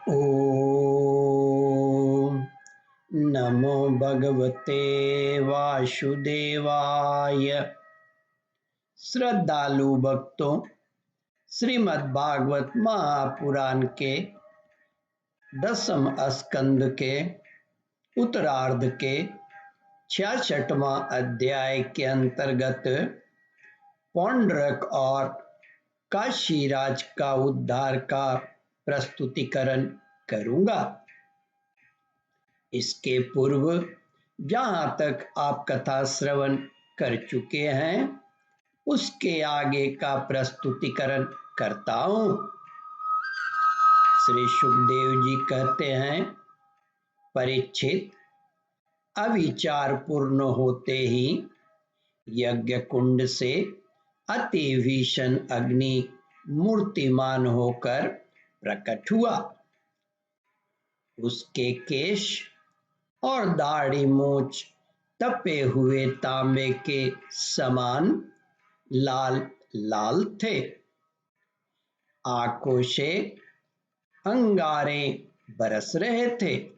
ओम नमो भगवते वासुदेवाय। श्रद्धालु भक्तों, श्रीमद् भागवत महापुराण के 10वें स्कंद के उत्तरार्ध के 66वां अध्याय के अंतर्गत पौंड्रक और काशीराज का उद्धार का प्रस्तुतिकरण करूंगा। इसके पूर्व जहां तक आप कथा श्रवण कर चुके हैं उसके आगे का प्रस्तुतिकरण करता हूं। श्री सुखदेव जी कहते हैं, परीक्षित, अविचार पूर्ण होते ही यज्ञ कुंड से अति भीषण अग्नि मूर्तिमान होकर प्रकट हुआ। उसके केश और दाढ़ी मूंछ तपे हुए तांबे के समान लाल लाल थे। आंखों से अंगारे बरस रहे थे।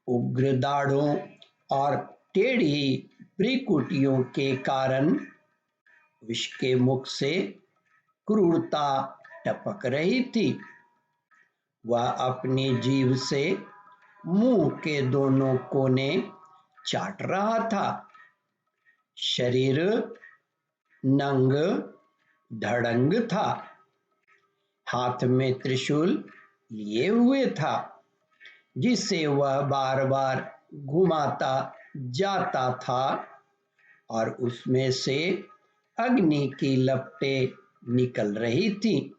उग्र दाढ़ों और टेढ़ी भ्रिकुटियों के कारण उसके मुख से क्रूरता टपक रही थी। वह अपनी जीभ से मुंह के दोनों कोने चाट रहा था। शरीर नंग धड़ंग था। हाथ में त्रिशूल लिए हुए था जिसे वह बार बार घुमाता जाता था और उसमें से अग्नि की लपटें निकल रही थी।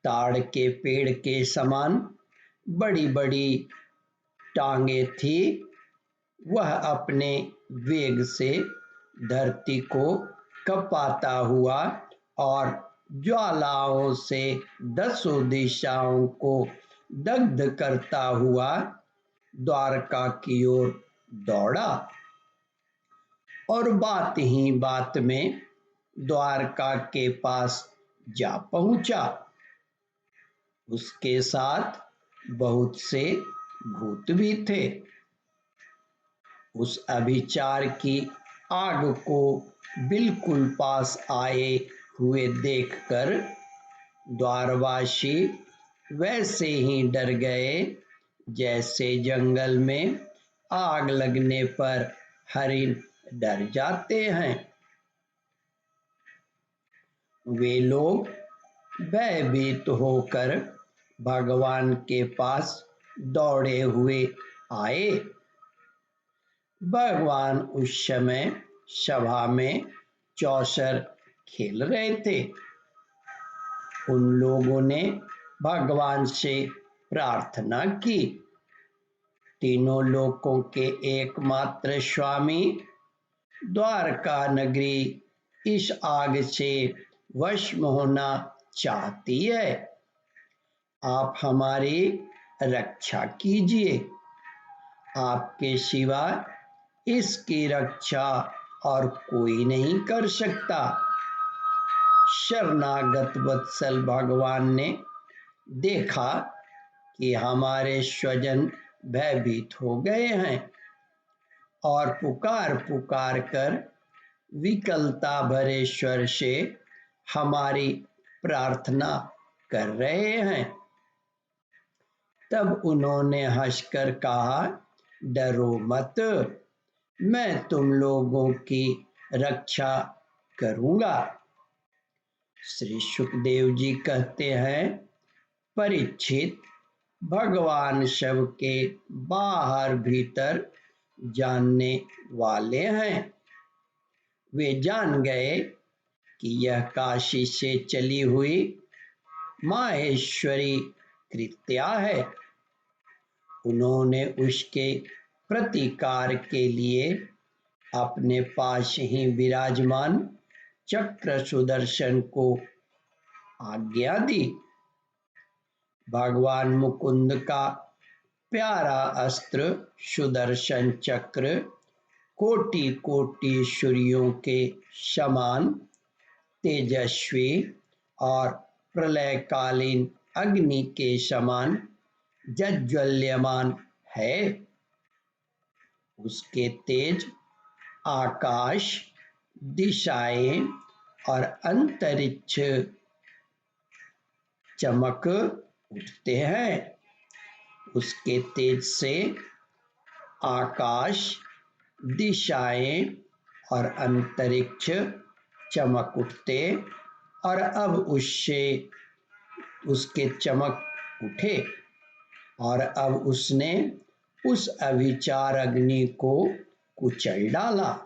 ताड़ के पेड़ के समान बड़ी बड़ी टांगे थी। वह अपने वेग से धरती को कपाता हुआ और ज्वालाओं से 10 दिशाओं को दग्ध करता हुआ द्वारका की ओर दौड़ा और बात ही बात में द्वारका के पास जा पहुंचा। उसके साथ बहुत से भूत भी थे। उस अभिचार की आग को बिल्कुल पास आए हुए देखकर द्वारवासी वैसे ही डर गए जैसे जंगल में आग लगने पर हरिण डर जाते हैं। वे लोग भयभीत होकर भगवान के पास दौड़े हुए आए। भगवान उस समय सभा में चौसर खेल रहे थे। उन लोगों ने भगवान से प्रार्थना की, तीनों लोकों के एकमात्र स्वामी, द्वारका नगरी इस आग से वश होना चाहती है। आप हमारी रक्षा कीजिए। आपके सिवा इसकी रक्षा और कोई नहीं कर सकता। शरणागत वत्सल भगवान ने देखा कि हमारे स्वजन भयभीत हो गए हैं और पुकार पुकार कर विकलता भरे स्वर से हमारी प्रार्थना कर रहे हैं। तब उन्होंने हंसकर कहा, डरो मत, मैं तुम लोगों की रक्षा करूंगा। श्री सुखदेव जी कहते हैं, परीक्षित, भगवान सबके बाहर भीतर जानने वाले हैं। वे जान गए कि यह काशी से चली हुई माहेश्वरी कृत्या है। उन्होंने उसके प्रतिकार के लिए अपने पास ही विराजमान चक्र सुदर्शन को आज्ञा दी। भगवान मुकुंद का प्यारा अस्त्र सुदर्शन चक्र कोटि कोटि सूर्यों के समान तेजस्वी और प्रलयकालीन अग्नि के समान जज्वल्यमान है। उसके तेज आकाश, दिशाएं और अंतरिक्ष चमक उठते हैं। उसके तेज से आकाश, दिशाएं और अंतरिक्ष चमक उठते और अब उसके चमक उठे और अब उसने उस अविचार अग्नि को कुचल डाला।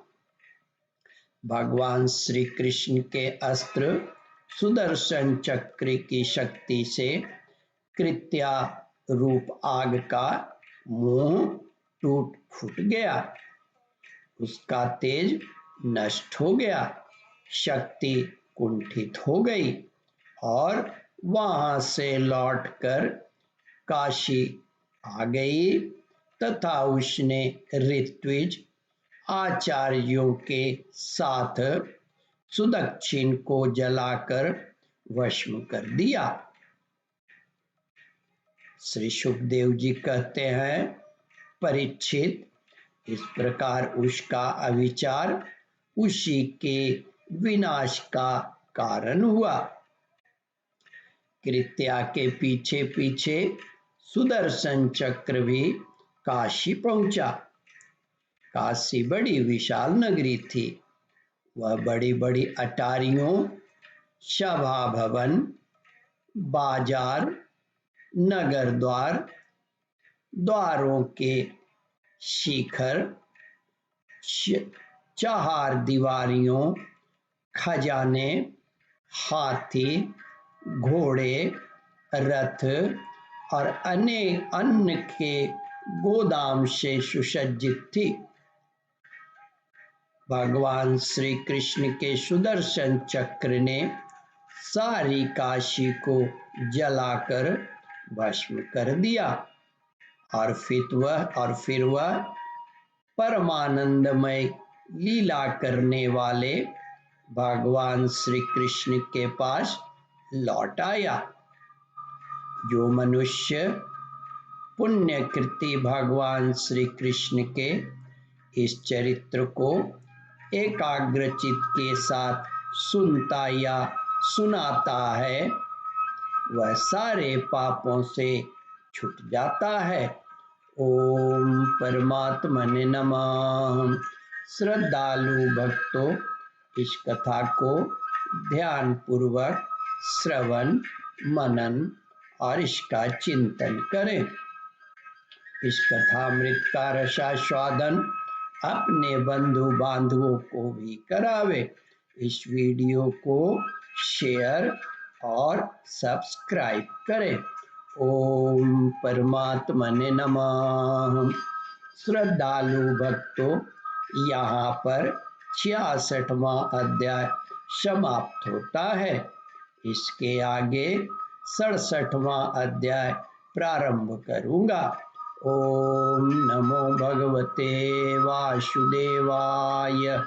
भगवान श्री कृष्ण के अस्त्र सुदर्शन चक्र की शक्ति से कृत्या रूप आग का मुंह टूट फूट गया। उसका तेज नष्ट हो गया, शक्ति कुंठित हो गई और वहां से लौटकर काशी आ गई तथा उसने ऋत्विज आचार्यों के साथ सुदक्षिण को जलाकर भस्म कर दिया। श्री सुखदेव जी कहते हैं, परीक्षित, इस प्रकार उसका अविचार उसी के विनाश का कारण हुआ। कृत्या के पीछे पीछे सुदर्शन चक्र भी काशी पहुंचा। काशी बड़ी विशाल नगरी थी। वह बड़ी बड़ी अटारियों, सभा भवन, बाजार, नगर द्वार, द्वारों के शिखर, चार दीवारियों, खजाने, हाथी, घोड़े, रथ और अनेक अन्न के गोदाम से सुसज्जित थी। भगवान श्री कृष्ण के सुदर्शन चक्र ने सारी काशी को जलाकर भस्म कर दिया और फिर वह परमानंदमय लीला करने वाले भगवान श्री कृष्ण के पास लौट आया। जो मनुष्य पुण्यकृति भगवान श्री कृष्ण के इस चरित्र को एकाग्रचित के साथ सुनता या सुनाता है, वह सारे पापों से छूट जाता है। ओम परमात्मने नमः। श्रद्धालु भक्तों, इस कथा को ध्यान पूर्वक श्रवण, मनन और इसका चिंतन करें। इस कथामृत का रसास्वादन अपने बंधु बांधवों को भी करावे। इस वीडियो को शेयर और सब्सक्राइब करें। ओम परमात्मने नमः। श्रद्धालु भक्तों, यहाँ पर 66वां अध्याय समाप्त होता है। इसके आगे 67वां अध्याय प्रारंभ करूंगा। ओम नमो भगवते वासुदेवाय।